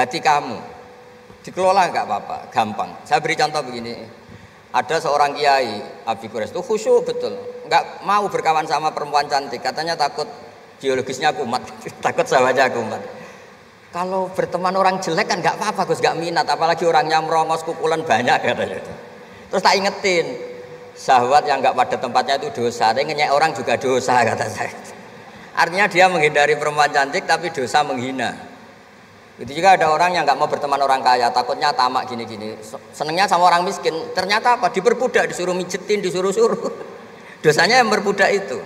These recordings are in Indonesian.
hati kamu dikelola nggak apa-apa, gampang. Saya beri contoh begini, ada seorang kiai Abi Quraisy itu khusyuk betul, nggak mau berkawan sama perempuan cantik, katanya takut biologisnya kumat, takut sahabatnya kumat. Kalau berteman orang jelek kan nggak apa-apa, Gus, nggak minat, apalagi orangnya merongos kukulan banyak katanya. Terus tak ingetin, syahwat yang nggak pada tempatnya itu dosa, tapi ngenyek orang juga dosa kata saya. Artinya dia menghindari perempuan cantik tapi dosa menghina. Itu juga ada orang yang nggak mau berteman orang kaya, takutnya tamak gini-gini, senengnya sama orang miskin. Ternyata apa? Diperbudak, disuruh mijetin, disuruh-suruh. Dosanya yang berbudak itu.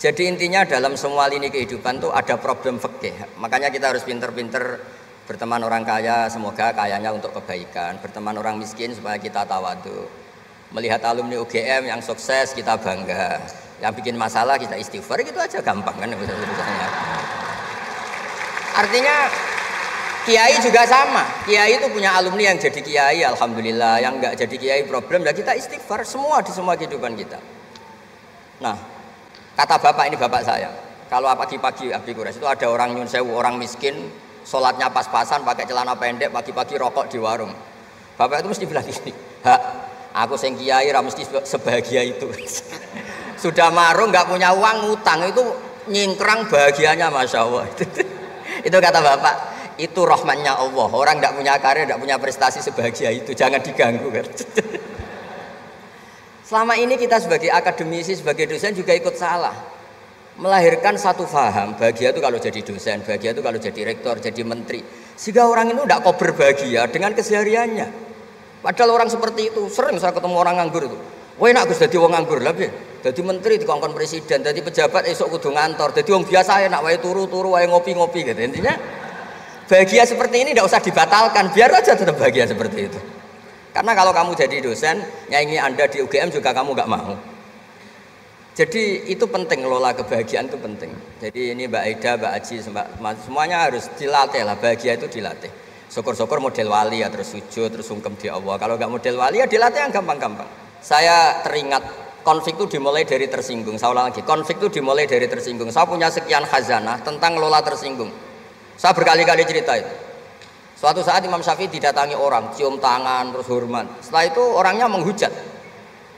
Jadi intinya dalam semua lini kehidupan tuh ada problem fikih. Makanya kita harus pinter-pinter berteman orang kaya, semoga kayanya untuk kebaikan. Berteman orang miskin supaya kita tawadu. Melihat alumni UGM yang sukses kita bangga. Yang bikin masalah kita istighfar, gitu aja gampang kan urusannya. Artinya kiai juga sama. Kiai itu punya alumni yang jadi kiai, alhamdulillah. Yang nggak jadi kiai problem, ya kita istighfar semua di semua kehidupan kita. Nah, kata bapak ini bapak saya, kalau pagi-pagi Abi Quraisy itu ada orang nyun sewu, orang miskin, sholatnya pas-pasan, pakai celana pendek, pagi-pagi rokok di warung. Bapak itu mesti bilang gini, hak, aku sing kiai ra mesti sebahagia itu. Sudah marung nggak punya uang, ngutang itu nyingkrang bahagianya, masya Allah. Itu kata bapak. Itu rahmatnya Allah. Orang tidak punya karir, tidak punya prestasi sebahagia itu, jangan diganggu kan. Selama ini kita sebagai akademisi, sebagai dosen juga ikut salah, melahirkan satu faham bahagia itu kalau jadi dosen, bahagia itu kalau jadi rektor, jadi menteri, sehingga orang itu tidak kau berbahagia dengan kesehariannya. Padahal orang seperti itu sering saya ketemu orang nganggur itu, wah enak Gus jadi orang nganggur lah, jadi menteri dikongkon presiden, jadi pejabat esok kudu ngantor, jadi orang biasa enak, wae turu-turu, wae ngopi-ngopi gitu. Intinya bahagia seperti ini tidak usah dibatalkan, biar aja tetap bahagia seperti itu. Karena kalau kamu jadi dosen, nyanyi Anda di UGM juga kamu nggak mau. Jadi itu penting, ngelola kebahagiaan itu penting. Jadi ini Mbak Aida, Mbak Aji, semuanya harus dilatih lah, bahagia itu dilatih. Syukur-syukur model wali ya, terus sujud, terus sungkem di Allah. Kalau nggak model wali ya dilatih yang gampang-gampang. Saya teringat konflik itu dimulai dari tersinggung. Saya ulang lagi, konflik itu dimulai dari tersinggung. Saya punya sekian khazanah tentang ngelola tersinggung. Saya berkali-kali cerita itu. Suatu saat Imam Syafi'i didatangi orang, cium tangan, terus hormat. Setelah itu orangnya menghujat.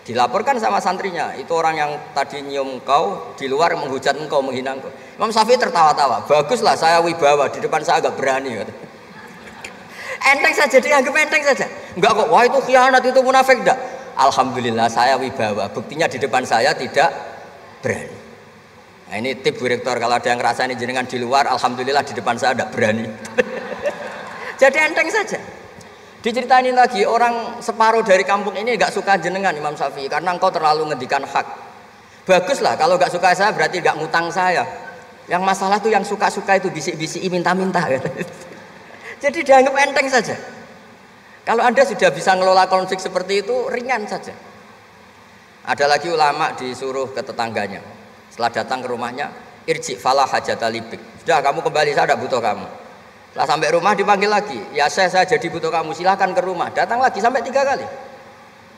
Dilaporkan sama santrinya, itu orang yang tadi nyium engkau, di luar menghujat engkau, menghina engkau. Imam Syafi'i tertawa-tawa, baguslah saya wibawa, di depan saya agak berani. Enteng saja, dianggap enteng saja. Enggak kok, wah itu khianat, itu munafik, enggak. Alhamdulillah saya wibawa, buktinya di depan saya tidak berani. Nah ini tip Bu Rektor, kalau ada yang ngerasain jenengan di luar, alhamdulillah di depan saya tidak berani. Jadi enteng saja. Diceritain lagi, orang separuh dari kampung ini nggak suka jenengan Imam Syafi'i karena engkau terlalu ngendikan hak. Baguslah, kalau nggak suka saya berarti nggak ngutang saya. Yang masalah tuh yang suka-suka itu bisik-bisik minta-minta. Jadi dianggap enteng saja. Kalau Anda sudah bisa ngelola konflik seperti itu, ringan saja. Ada lagi ulama disuruh ke tetangganya. Setelah datang ke rumahnya, irji falah hajata libik. Sudah kamu kembali, saya tidak butuh kamu. Setelah sampai rumah dipanggil lagi, ya saya jadi butuh kamu, silahkan ke rumah. Datang lagi sampai 3 kali.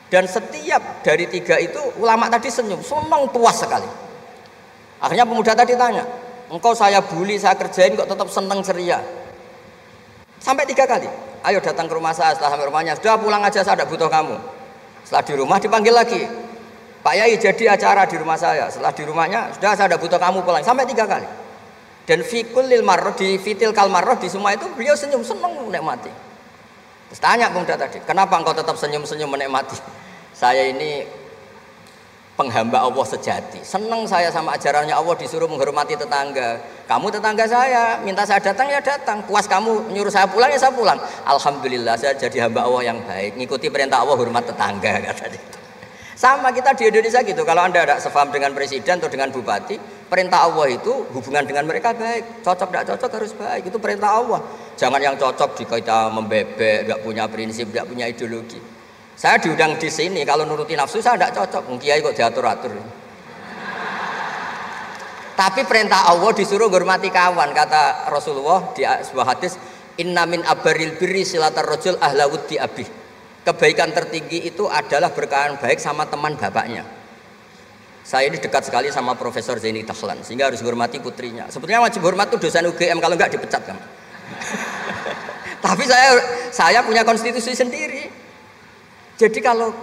Dan setiap dari 3 itu ulama tadi senyum, senang puas sekali. Akhirnya pemuda tadi tanya, engkau saya bully, saya kerjain kok tetap senang ceria. Sampai 3 kali. Ayo datang ke rumah saya. Setelah sampai rumahnya, sudah pulang aja, saya tidak butuh kamu. Setelah di rumah dipanggil lagi, Pak Yai jadi acara di rumah saya. Setelah di rumahnya, sudah saya tidak butuh kamu, pulang. Sampai 3 kali. Dan fikul lil marroh, di fitil kal marroh, di semua itu beliau senyum, senang menikmati. Terus tanya pemuda tadi, kenapa engkau tetap senyum-senyum menikmati? Saya ini penghamba Allah sejati, senang saya sama ajarannya Allah, disuruh menghormati tetangga. Kamu tetangga saya, minta saya datang ya datang, puas kamu nyuruh saya pulang ya saya pulang. Alhamdulillah saya jadi hamba Allah yang baik, ngikuti perintah Allah, hormat tetangga, kata dia. Sama kita di Indonesia gitu, kalau Anda tidak sefaham dengan presiden atau dengan bupati, perintah Allah itu hubungan dengan mereka baik, cocok tidak cocok harus baik, itu perintah Allah. Jangan yang cocok di kita membebek, tidak punya prinsip, tidak punya ideologi. Saya diundang di sini, kalau nuruti nafsu saya tidak cocok, kiai kok diatur-atur. Tapi perintah Allah disuruh hormati kawan, kata Rasulullah di sebuah hadis, inna min abaril birri silatar rajul ahla wuddi abih. Kebaikan tertinggi itu adalah berkawan baik sama teman bapaknya. Saya ini dekat sekali sama Profesor Zaini Dahlan, sehingga harus hormati putrinya. Sebetulnya wajib hormat itu dosen UGM, kalau enggak dipecat kan. Tapi saya punya konstitusi sendiri. Jadi kalau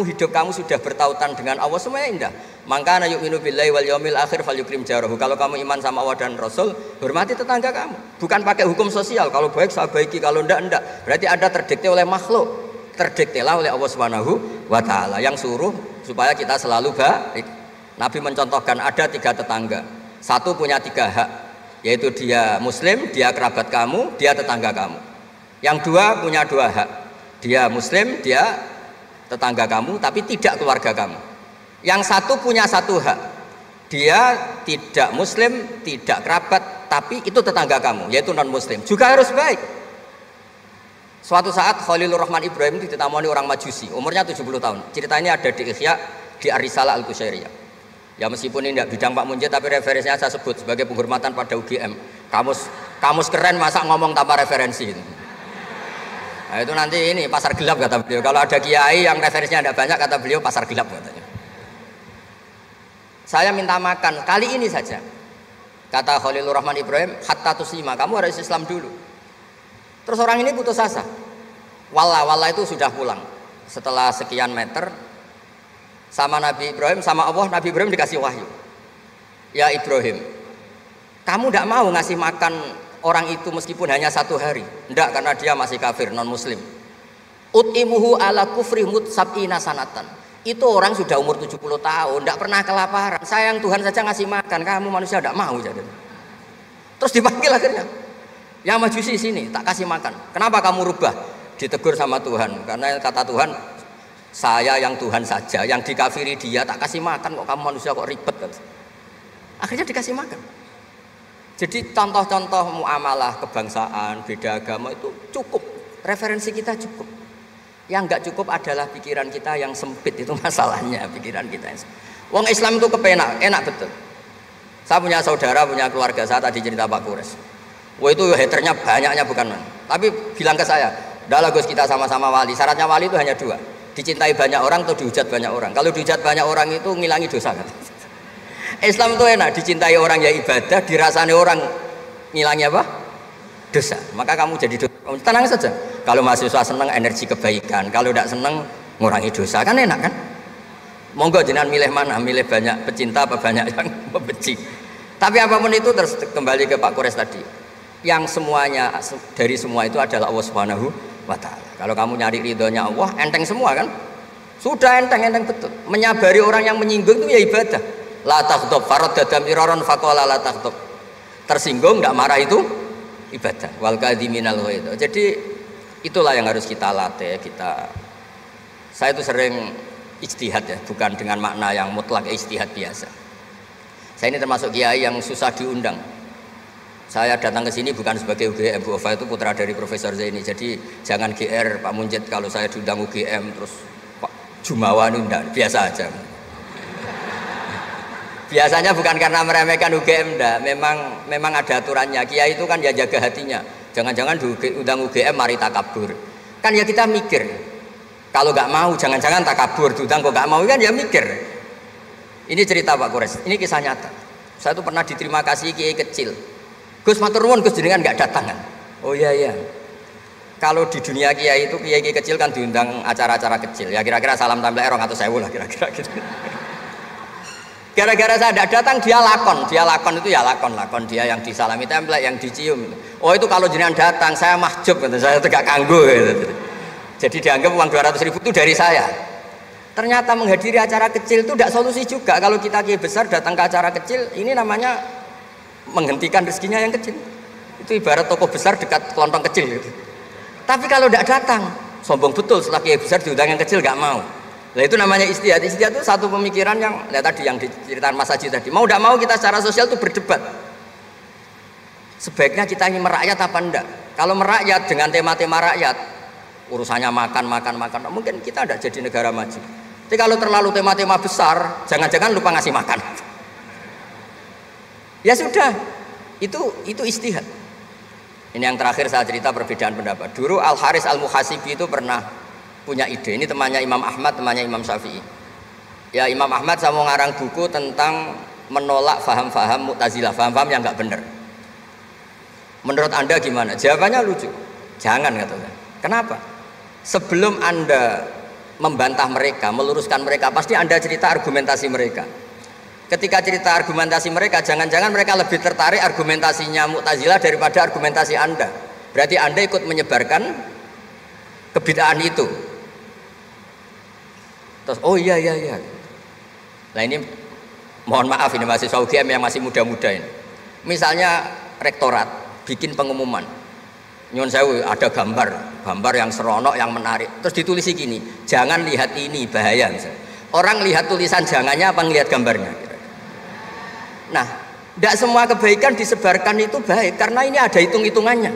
hidup kamu sudah bertautan dengan Allah, semuanya indah. Maka na yu'minu billahi wal yaumil akhir falyukrim jarahu. Kalau kamu iman sama Allah dan Rasul, hormati tetangga kamu. Bukan pakai hukum sosial. Kalau baik saya baiki, kalau enggak. Berarti Anda terdikte oleh makhluk. Terdiktelah oleh Allah Subhanahu wa taala yang suruh supaya kita selalu baik. Nabi mencontohkan ada 3 tetangga. Satu punya 3 hak, yaitu dia muslim, dia kerabat kamu, dia tetangga kamu. Yang 2 punya 2 hak. Dia muslim, dia tetangga kamu, tapi tidak keluarga kamu. Yang 1 punya 1 hak. Dia tidak muslim, tidak kerabat, tapi itu tetangga kamu, yaitu non muslim. Juga harus baik. Suatu saat Khalilur Rahman Ibrahim itu ditamani orang Majusi, umurnya 70 tahun. Ceritanya ada di Ihya, di Ar-Risalah Al-Qusyairiyah. Ya meskipun ini tidak bidang Pak Munjid, tapi referensinya saya sebut sebagai penghormatan pada UGM. Kamus keren, masa ngomong tanpa referensi. Nah, itu nanti ini pasar gelap kata beliau. Kalau ada kiai yang referensinya tidak banyak, kata beliau pasar gelap katanya. Saya minta makan kali ini saja. Kata Khalilur Rahman Ibrahim, hatta tuslima, kamu harus Islam dulu. Terus orang ini putus asa. Walla itu sudah pulang. Setelah sekian meter sama Nabi Ibrahim, sama Allah, Nabi Ibrahim dikasih wahyu. Ya Ibrahim, kamu tidak mau ngasih makan orang itu meskipun hanya 1 hari. Tidak, karena dia masih kafir, non muslim. Ut'imuhu ala kufri sab'ina sanatan. Itu orang sudah umur 70 tahun, tidak pernah kelaparan. Sayang Tuhan saja ngasih makan, kamu manusia tidak mau jadi. Terus dipanggil akhirnya. Ya Majusi sini, tak kasih makan. Kenapa kamu rubah? Ditegur sama Tuhan. Karena kata Tuhan, saya yang Tuhan saja, yang dikafiri dia tak kasih makan, kok kamu manusia kok ribet. Akhirnya dikasih makan. Jadi contoh-contoh muamalah kebangsaan, beda agama itu cukup. Referensi kita cukup. Yang enggak cukup adalah pikiran kita yang sempit, itu masalahnya, pikiran kita yang sempit. Wong Islam itu kepenak, enak betul. Saya punya saudara, punya keluarga, saya tadi cerita Pak Kures. Wah itu haternya banyaknya bukan. Tapi bilang ke saya, "Dahlah Gus, kita sama-sama wali. Syaratnya wali itu hanya 2. Dicintai banyak orang atau dihujat banyak orang. Kalau dihujat banyak orang itu ngilangi dosa kan?" Islam itu enak, dicintai orang ya ibadah, dirasani orang ngilangi apa? Dosa. Maka kamu jadi dosa. Tenang saja. Kalau mahasiswa senang energi kebaikan, kalau tidak senang ngurangi dosa, kan enak kan? Monggo jenengan milih mana? Milih banyak pecinta apa banyak yang membenci. Tapi apapun itu terus kembali ke Pak Kures tadi. Yang semuanya dari semua itu adalah Allah Subhanahu wa taala. Kalau kamu nyari ridhonya Allah, enteng semua kan? Sudah enteng betul. Menyabari orang yang menyinggung itu ya ibadah. La taghdab faradda miraron faqala la taghdab. Tersinggung enggak marah itu ibadah. Wal kadhiminal ghaidh. Jadi itulah yang harus kita latih, saya itu sering ijtihad ya, bukan dengan makna yang mutlak ijtihad biasa. Saya ini termasuk kiai yang susah diundang. Saya datang ke sini bukan sebagai UGM, Bu Ova itu putra dari Profesor Zaini. Jadi jangan GR Pak Munjid kalau saya diundang UGM terus Pak Jumawa ini enggak, biasa aja. Biasanya bukan karena meremehkan UGM enggak, memang ada aturannya. Kiai itu kan ya jaga hatinya. Jangan-jangan diundang UGM mari takabur. Kan ya kita mikir. Kalau nggak mau jangan-jangan takabur, diundang kok nggak mau kan ya mikir. Ini cerita Pak Kures, ini kisah nyata. Saya tuh pernah diterima kasih kiai kecil. Gus matur nuwun Gus jenengan nggak datang kan? Oh iya. Kalau di dunia kiai itu kiai kecil kan diundang acara-acara kecil. Ya kira-kira salam tempel erong atau sewu lah kira-kira gitu. Gara-gara saya tidak datang dia lakon itu ya lakon dia yang disalami template, yang dicium. Oh itu kalau jenengan datang saya mahjub, saya tegak kanggo. Gitu. Jadi dianggap uang 200.000 itu dari saya. Ternyata menghadiri acara kecil itu tidak solusi juga. Kalau kita kiai besar datang ke acara kecil, ini namanya menghentikan rezekinya yang kecil. Itu ibarat toko besar dekat kelontong kecil gitu. Tapi kalau tidak datang, sombong betul setelah kiai besar diundang yang kecil nggak mau. Nah itu namanya istihad. Istihad itu satu pemikiran yang tadi yang diceritakan Mas Haji tadi. Mau tidak mau kita secara sosial itu berdebat. Sebaiknya kita ini merakyat apa enggak? Kalau merakyat dengan tema-tema rakyat, urusannya makan, mungkin kita tidak jadi negara maju. Tapi kalau terlalu tema-tema besar, jangan-jangan lupa ngasih makan. Ya sudah, itu istihad. Ini yang terakhir saya cerita perbedaan pendapat. Dulu Al Haris Al Muhasibi itu pernah punya ide. Ini temannya Imam Ahmad, temannya Imam Syafi'i. Ya Imam Ahmad saya mau ngarang buku tentang menolak faham-faham Mu'tazilah, faham-faham yang nggak benar. Menurut Anda gimana? Jawabannya lucu. Jangan katanya. Kenapa? Sebelum Anda membantah mereka, meluruskan mereka, pasti Anda cerita argumentasi mereka. Ketika cerita argumentasi mereka, jangan-jangan mereka lebih tertarik argumentasinya Mu'tazilah daripada argumentasi Anda. Berarti Anda ikut menyebarkan kebid'ahan itu. Terus, oh iya. Nah ini mohon maaf, ini mahasiswa UGM yang masih muda-muda ini. Misalnya rektorat bikin pengumuman, nyun sewu ada gambar yang seronok, yang menarik, terus ditulis gini, jangan lihat ini, bahaya misalnya. Orang lihat tulisan jangannya apa ngelihat gambarnya? Nah, tidak semua kebaikan disebarkan itu baik, karena ini ada hitung-hitungannya.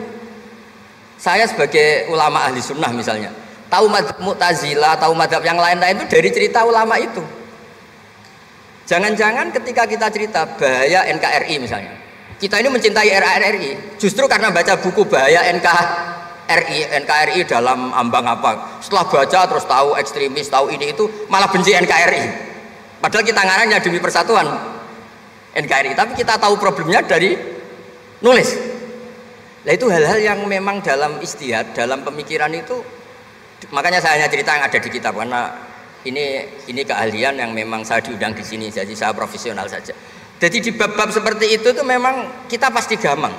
Saya sebagai ulama ahli sunnah misalnya, tahu madzhab Mu'tazilah, tahu madzhab yang lain-lain itu dari cerita ulama itu. Jangan-jangan ketika kita cerita bahaya NKRI misalnya, kita ini mencintai NKRI justru karena baca buku bahaya NKRI dalam ambang apa. Setelah baca terus tahu ekstremis, tahu ini itu, malah benci NKRI. Padahal kita ngarangnya demi persatuan NKRI, tapi kita tahu problemnya dari nulis. Nah itu hal-hal yang memang dalam ijtihad, dalam pemikiran itu, makanya saya hanya cerita yang ada di kitab, karena ini keahlian yang memang saya diundang di sini, jadi saya profesional saja. Jadi di bab-bab seperti itu tuh memang kita pasti gamang.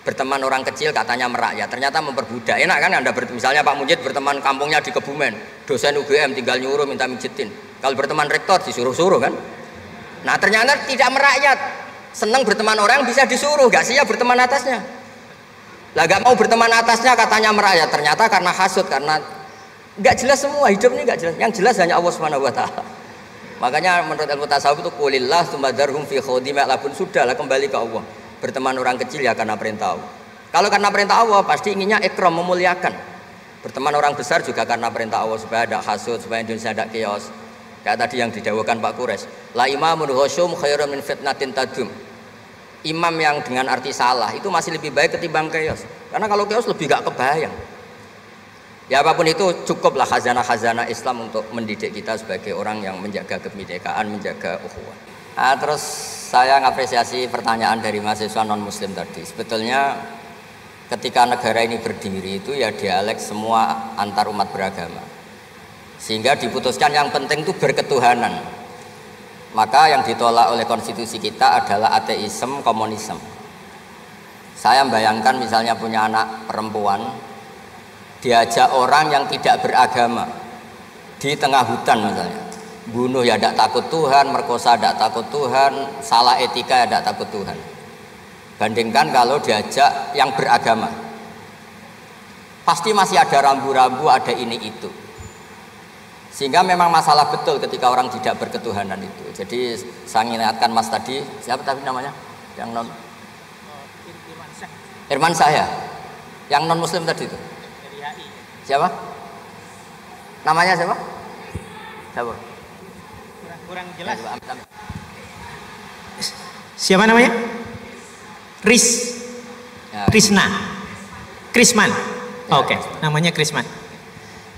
Berteman orang kecil katanya merakyat, ternyata memperbudak. Enak kan Anda misalnya Pak Mujid berteman kampungnya di Kebumen, dosen UGM tinggal nyuruh minta mijitin. Kalau berteman rektor disuruh-suruh kan. Nah ternyata tidak merakyat, senang berteman orang yang bisa disuruh, gak siap berteman atasnya. Lah gak mau berteman atasnya katanya merakyat, ternyata karena hasud, karena gak jelas semua, hidup ini gak jelas. Yang jelas hanya Allah Subhanahu wa taala. Makanya menurut ilmu tasawuf itu qulillah tsumadzarhum fi khawdimi alabun, sudahlah kembali ke Allah. Berteman orang kecil ya karena perintah Allah. Kalau karena perintah Allah pasti inginnya ikram, memuliakan. Berteman orang besar juga karena perintah Allah, supaya ada hasud, supaya Indonesia ada chaos. Kayak tadi yang didawuhkan Pak Kures, la imamun husyum khairun min fitnatin tadum. Imam yang dengan arti salah itu masih lebih baik ketimbang chaos. Karena kalau chaos lebih gak kebayang. Ya apapun itu cukuplah khazanah-khazanah Islam untuk mendidik kita sebagai orang yang menjaga kebinekaan, menjaga ukhuwah. Nah, terus saya ngapresiasi pertanyaan dari mahasiswa non muslim tadi. Sebetulnya ketika negara ini berdiri itu ya dialek semua antar umat beragama. Sehingga diputuskan yang penting itu berketuhanan. Maka yang ditolak oleh konstitusi kita adalah ateisme, komunisme. Saya membayangkan misalnya punya anak perempuan, diajak orang yang tidak beragama di tengah hutan misalnya, bunuh ya tidak takut Tuhan, merkosa tidak takut Tuhan, salah etika ya tidak takut Tuhan. Bandingkan kalau diajak yang beragama, pasti masih ada rambu-rambu, ada ini itu. Sehingga memang masalah betul ketika orang tidak berketuhanan itu. Jadi saya ingatkan Mas tadi, siapa tadi namanya? Yang non Irman saya, yang non muslim tadi itu. Siapa? Namanya siapa? Siapa? Kurang jelas. Siapa namanya? Krisman. Ya. Oke, namanya Krisman.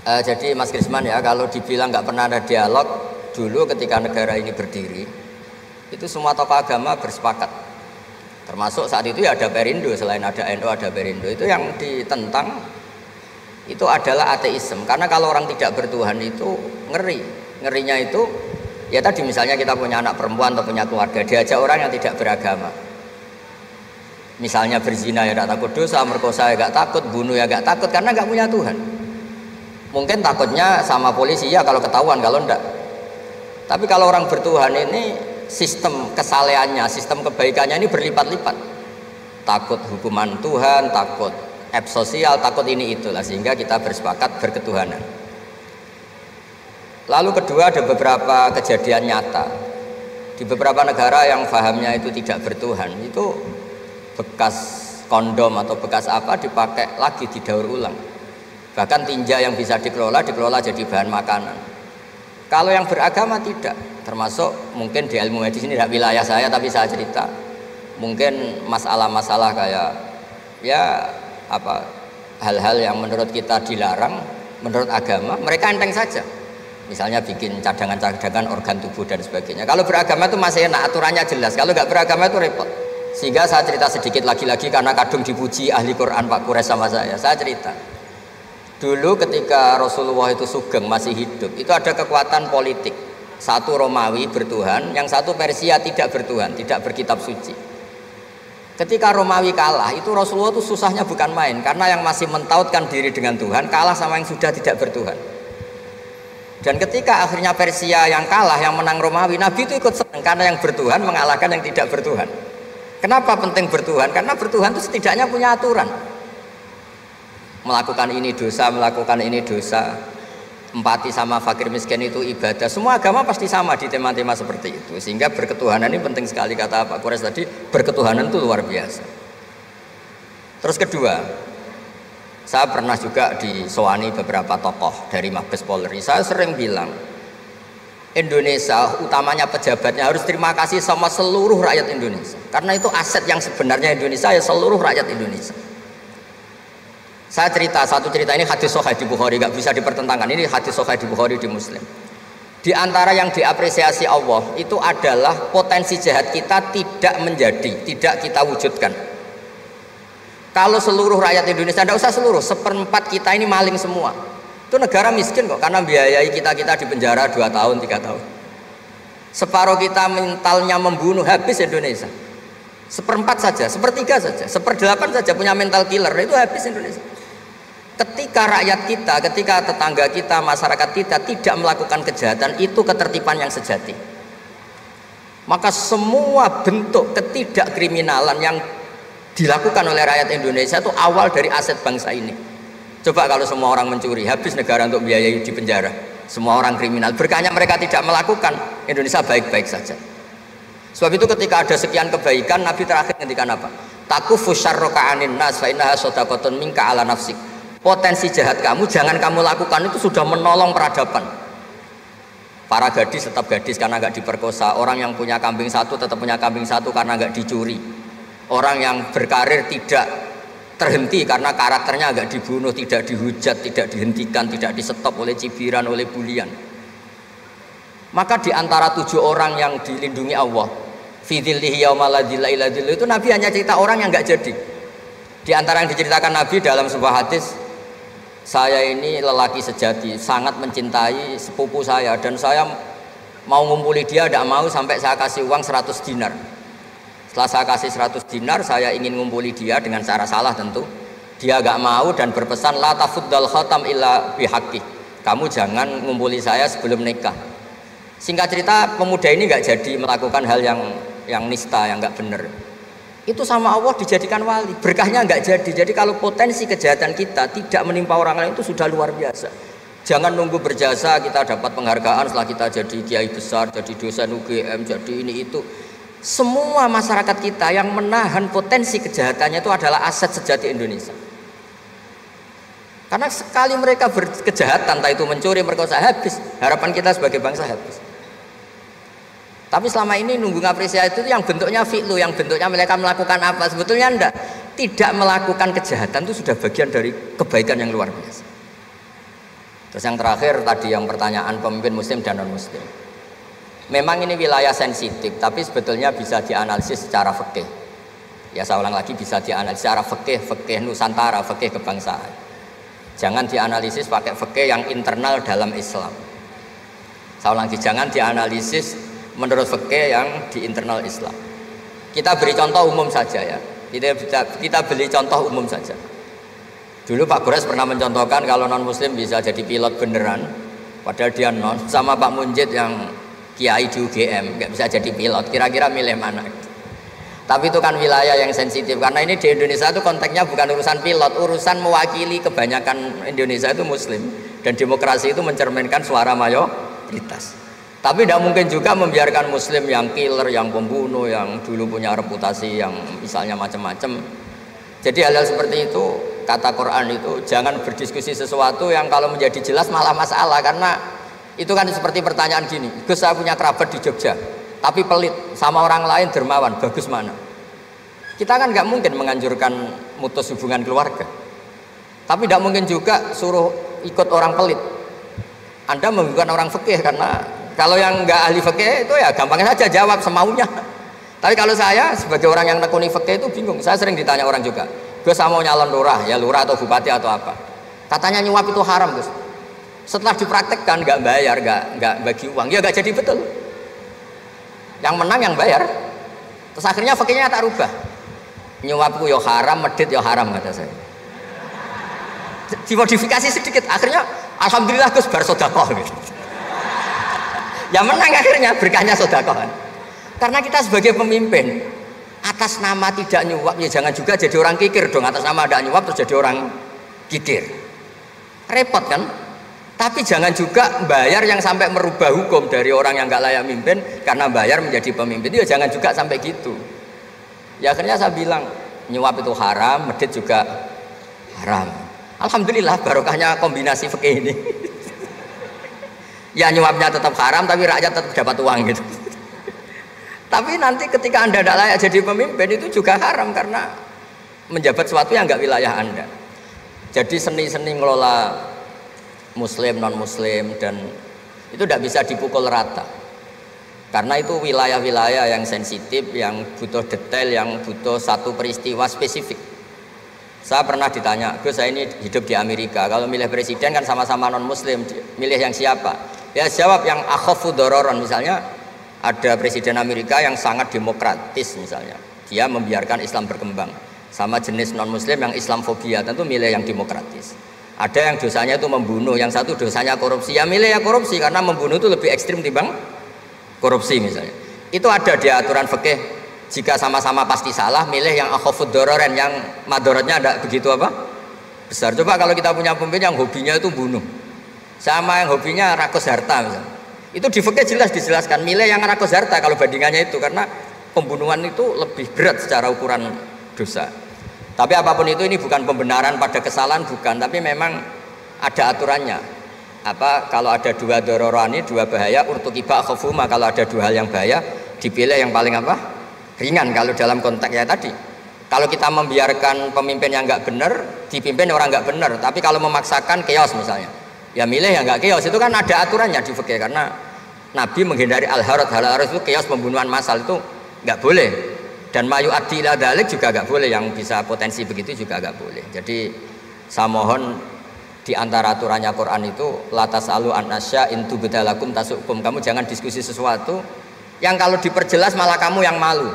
Jadi Mas Krisman ya, kalau dibilang nggak pernah ada dialog dulu ketika negara ini berdiri, itu semua tokoh agama bersepakat. Termasuk saat itu ya ada Perindo, selain ada NU ada Perindo. Itu yang ditentang itu adalah ateisme, karena kalau orang tidak bertuhan itu ngerinya itu ya tadi misalnya kita punya anak perempuan atau punya keluarga, diajak orang yang tidak beragama, misalnya berzina ya tidak takut dosa, merkosa ya gak takut, bunuh ya gak takut, karena gak punya Tuhan. Mungkin takutnya sama polisi ya kalau ketahuan, kalau enggak. Tapi kalau orang bertuhan ini sistem kesalehannya, sistem kebaikannya ini berlipat-lipat, takut hukuman Tuhan, takut sosial, takut ini itulah, sehingga kita bersepakat berketuhanan. Lalu kedua, ada beberapa kejadian nyata di beberapa negara yang fahamnya itu tidak bertuhan, itu bekas kondom atau bekas apa dipakai lagi, didaur ulang. Bahkan tinja yang bisa dikelola jadi bahan makanan. Kalau yang beragama tidak, termasuk mungkin di ilmu medis ini tidak wilayah saya, tapi saya cerita mungkin masalah-masalah kayak ya apa hal-hal yang menurut kita dilarang, menurut agama mereka enteng saja. Misalnya bikin cadangan-cadangan organ tubuh dan sebagainya. Kalau beragama itu masih enak, aturannya jelas. Kalau nggak beragama itu repot. Sehingga saya cerita sedikit lagi karena kadung dipuji ahli Quran Pak Kures sama saya cerita dulu ketika Rasulullah itu sugeng masih hidup, itu ada kekuatan politik, satu Romawi bertuhan, yang satu Persia tidak bertuhan, tidak berkitab suci. Ketika Romawi kalah, itu Rasulullah itu susahnya bukan main, karena yang masih mentautkan diri dengan Tuhan kalah sama yang sudah tidak bertuhan. Dan ketika akhirnya Persia yang kalah, yang menang Romawi, Nabi itu ikut senang karena yang bertuhan mengalahkan yang tidak bertuhan. Kenapa penting bertuhan? Karena bertuhan itu setidaknya punya aturan. Melakukan ini dosa, melakukan ini dosa, empati sama fakir miskin itu ibadah. Semua agama pasti sama di tema-tema seperti itu. Sehingga berketuhanan ini penting sekali, kata Pak Kures tadi, berketuhanan itu luar biasa. Terus kedua, saya pernah juga disowani beberapa tokoh dari Mabes Polri. Saya sering bilang, Indonesia utamanya pejabatnya harus terima kasih sama seluruh rakyat Indonesia, karena itu aset yang sebenarnya Indonesia ya seluruh rakyat Indonesia. Saya satu cerita ini hadis sahih di Bukhari, nggak bisa dipertentangkan. Ini hadis sahih di Bukhari, di Muslim. Di antara yang diapresiasi Allah itu adalah potensi jahat kita tidak kita wujudkan. Kalau seluruh rakyat Indonesia, tidak usah seluruh, 1/4 kita ini maling semua. Itu negara miskin kok, karena biayai kita di penjara 2 tahun, 3 tahun. Separuh kita mentalnya membunuh, habis Indonesia. 1/4 saja, 1/3 saja, 1/8 saja punya mental killer, itu habis Indonesia. Ketika rakyat kita, ketika tetangga kita, masyarakat kita tidak melakukan kejahatan, itu ketertiban yang sejati. Maka semua bentuk ketidakkriminalan yang dilakukan oleh rakyat Indonesia itu awal dari aset bangsa ini. Coba kalau semua orang mencuri, habis negara untuk biayai di penjara. Semua orang kriminal, berkahnya mereka tidak melakukan, Indonesia baik-baik saja. Sebab itu ketika ada sekian kebaikan, Nabi terakhir ngendikan apa? Takufu syarroka anin nas fa innaha shadaqatun minka ala nafsik. Potensi jahat kamu jangan kamu lakukan, itu sudah menolong peradaban. Para gadis tetap gadis karena nggak diperkosa. Orang yang punya kambing satu tetap punya kambing satu karena nggak dicuri. Orang yang berkarir tidak terhenti karena karakternya nggak dibunuh, tidak dihujat, tidak dihentikan, tidak disetop oleh cibiran, oleh bulian. Maka di antara 7 orang yang dilindungi Allah, fi dzillihi yauma la dzilla illa dzilluh, itu Nabi hanya cerita orang yang nggak jadi. Di antara yang diceritakan Nabi dalam sebuah hadis, saya ini lelaki sejati, sangat mencintai sepupu saya, dan saya mau ngumpuli dia, tidak mau sampai saya kasih uang 100 dinar. Setelah saya kasih 100 dinar, saya ingin ngumpuli dia dengan cara salah tentu. Dia gak mau dan berpesan, la tafuddal khatam illa bihaqqi. Kamu jangan ngumpuli saya sebelum nikah. Singkat cerita, pemuda ini gak jadi melakukan hal yang nista, yang gak benar. Itu sama Allah dijadikan wali, berkahnya nggak jadi. Jadi kalau potensi kejahatan kita tidak menimpa orang lain itu sudah luar biasa. Jangan nunggu berjasa kita dapat penghargaan setelah kita jadi kiai besar, jadi dosen UGM, jadi ini itu. Semua masyarakat kita yang menahan potensi kejahatannya itu adalah aset sejati Indonesia. Karena sekali mereka berkejahatan, entah itu mencuri, merkosa, habis. Harapan kita sebagai bangsa habis. Tapi selama ini nunggu ngapresiasi itu yang bentuknya fi'lu, yang bentuknya mereka melakukan apa, sebetulnya enggak. Tidak melakukan kejahatan itu sudah bagian dari kebaikan yang luar biasa. Terus yang terakhir tadi yang pertanyaan pemimpin muslim dan non muslim. Memang ini wilayah sensitif, tapi sebetulnya bisa dianalisis secara fikih. Ya saya ulang lagi, bisa dianalisis secara fikih Nusantara, fikih kebangsaan. Jangan dianalisis pakai fikih yang internal dalam Islam. Saya ulang lagi, jangan dianalisis menurut fikih yang di internal Islam. Kita beri contoh umum saja ya. Kita beri contoh umum saja. Dulu Pak Gores pernah mencontohkan kalau non muslim bisa jadi pilot beneran, padahal dia non. Sama Pak Munjid yang kiai di UGM nggak bisa jadi pilot. Kira-kira milih mana? Tapi itu kan wilayah yang sensitif, karena ini di Indonesia itu konteksnya bukan urusan pilot, urusan mewakili kebanyakan Indonesia itu muslim, dan demokrasi itu mencerminkan suara mayoritas. Tapi tidak mungkin juga membiarkan muslim yang killer, yang pembunuh, yang dulu punya reputasi yang misalnya macam-macam. Jadi hal-hal seperti itu, kata Quran itu jangan berdiskusi sesuatu yang kalau menjadi jelas malah masalah. Karena itu kan seperti pertanyaan gini, Gus saya punya kerabat di Jogja tapi pelit, sama orang lain dermawan, bagus mana? Kita kan nggak mungkin menganjurkan mutus hubungan keluarga, tapi tidak mungkin juga suruh ikut orang pelit. Anda membingungkan orang fikih, karena kalau yang nggak ahli fikih itu ya gampang saja jawab semaunya. Tapi kalau saya sebagai orang yang nekuni fikih itu bingung. Saya sering ditanya orang juga, Gus saya mau nyalon lurah, ya lurah atau bupati atau apa. Katanya nyuap itu haram, Gus. Setelah dipraktekkan nggak bayar, nggak bagi uang, ya nggak jadi betul. Yang menang yang bayar. Terus akhirnya fikihnya tak rubah. Nyuapku yo haram, medit yo haram kata saya. Dimodifikasi sedikit, akhirnya alhamdulillah Gus bar sedekah gitu. Yang menang akhirnya berkahnya sedekah. Karena kita sebagai pemimpin atas nama tidak nyuap ya jangan juga jadi orang kikir dong. Atas nama ada nyuap terus jadi orang kikir, repot kan. Tapi jangan juga bayar yang sampai merubah hukum dari orang yang nggak layak mimpin karena bayar menjadi pemimpin. Ya jangan juga sampai gitu. Ya akhirnya saya bilang nyuap itu haram, medit juga haram. Alhamdulillah barokahnya kombinasi fikih ini. Ya nyuapnya tetap haram tapi rakyat tetap dapat uang gitu. Tapi nanti ketika Anda tidak layak jadi pemimpin itu juga haram karena menjabat sesuatu yang nggak wilayah Anda. Jadi seni-seni ngelola muslim, non muslim dan itu tidak bisa dipukul rata. Karena itu wilayah-wilayah yang sensitif, yang butuh detail, yang butuh satu peristiwa spesifik. Saya pernah ditanya, Gus saya ini hidup di Amerika, kalau milih presiden kan sama-sama non muslim, milih yang siapa? Ya jawab yang akhafu dororon, misalnya ada presiden Amerika yang sangat demokratis misalnya, dia membiarkan Islam berkembang, sama jenis non muslim yang Islamfobia, tentu milih yang demokratis. Ada yang dosanya itu membunuh, yang satu dosanya korupsi, ya milih yang korupsi karena membunuh itu lebih ekstrim timbang korupsi misalnya. Itu ada di aturan fikih, jika sama-sama pasti salah milih yang akhafud dororen, yang madorotnya ada begitu apa besar. Coba kalau kita punya pemimpin yang hobinya itu bunuh sama yang hobinya rakus harta misalnya, itu di fikih jelas dijelaskan milih yang rakus harta kalau bandingannya itu, karena pembunuhan itu lebih berat secara ukuran dosa. Tapi apapun itu, ini bukan pembenaran pada kesalahan, bukan, tapi memang ada aturannya. Apa kalau ada dua dororani, dua bahaya, urtukiba khufuma, kalau ada dua hal yang bahaya dipilih yang paling apa ringan kalau dalam konteksnya tadi. Kalau kita membiarkan pemimpin yang nggak benar dipimpin orang nggak benar, tapi kalau memaksakan chaos misalnya, ya milih yang nggak chaos. Itu kan ada aturannya di fikih, karena Nabi menghindari al-harad. Al-harad itu chaos, pembunuhan massal, itu nggak boleh. Dan mayu adil dalik juga nggak boleh, yang bisa potensi begitu juga nggak boleh. Jadi saya mohon di antara aturannya Quran itu latas alu anasya intu bedalakum tasukum, kamu jangan diskusi sesuatu yang kalau diperjelas malah kamu yang malu.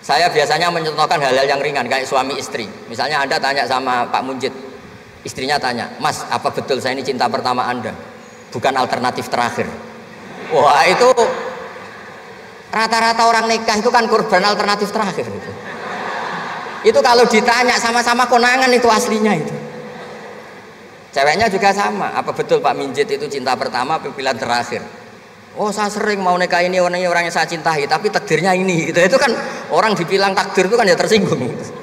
Saya biasanya mencontohkan hal-hal yang ringan kayak suami istri. Misalnya Anda tanya sama Pak Munjid, istrinya tanya, Mas apa betul saya ini cinta pertama Anda, bukan alternatif terakhir? Wah itu rata-rata orang nikah itu kan korban alternatif terakhir gitu. Itu kalau ditanya sama-sama konangan itu aslinya itu. Ceweknya juga sama, apa betul Pak Minjit itu cinta pertama apa pilihan terakhir? Oh saya sering mau nikah ini orang yang saya cintai, tapi takdirnya ini gitu. Itu kan orang dibilang takdir itu kan ya tersinggung gitu.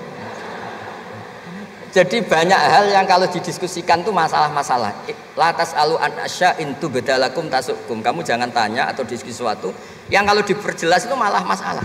Jadi banyak hal yang kalau didiskusikan itu masalah-masalah. Latas alu anasya intu bedalakum tasukum, kamu jangan tanya atau diskusi sesuatu yang kalau diperjelas itu malah masalah.